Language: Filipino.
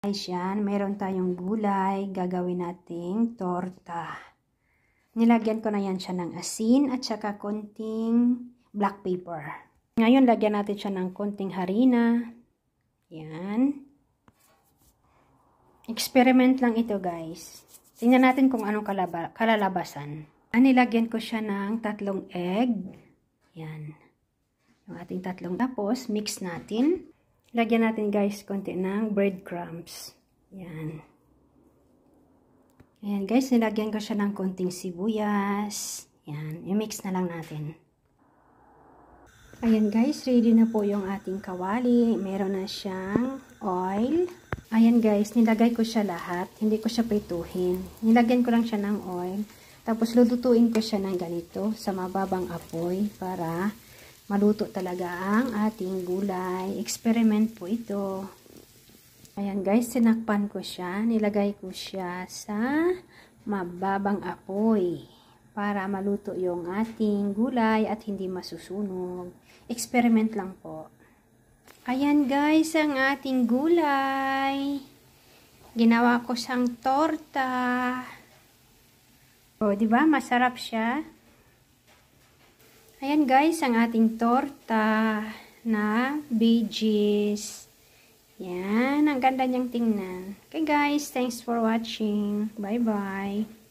Guys, yan, meron tayong gulay, gagawin nating torta. Nilagyan ko na yan siya ng asin at saka konting black pepper. Ngayon, lagyan natin siya ng konting harina. Yan. Experiment lang ito, guys. Tingnan natin kung anong kalalabasan. Nilagyan ko siya ng 3 egg. Yan. Yung ating 3. Tapos, mix natin. Lagyan natin, guys, konti ng breadcrumbs. Yan. Ayan, guys, nilagyan ko siya ng konting sibuyas. Yan, i-mix na lang natin. Ayan, guys, ready na po yung ating kawali. Meron na siyang oil. Ayan, guys, nilagay ko siya lahat. Hindi ko siya prituhin. Nilagyan ko lang siya ng oil. Tapos, lututuin ko siya ng ganito sa mababang apoy para maluto talaga ang ating gulay. Experiment po ito. Ayan, guys, sinakpan ko siya. Nilagay ko siya sa mababang apoy para maluto yung ating gulay at hindi masusunog. Experiment lang po. Ayan, guys, ang ating gulay. Ginawa ko siyang torta. O, di ba? Masarap siya. Ayan, guys, ang ating torta na veggies. Yan, ang ganda niyang tingnan. Okay, guys, thanks for watching. Bye-bye.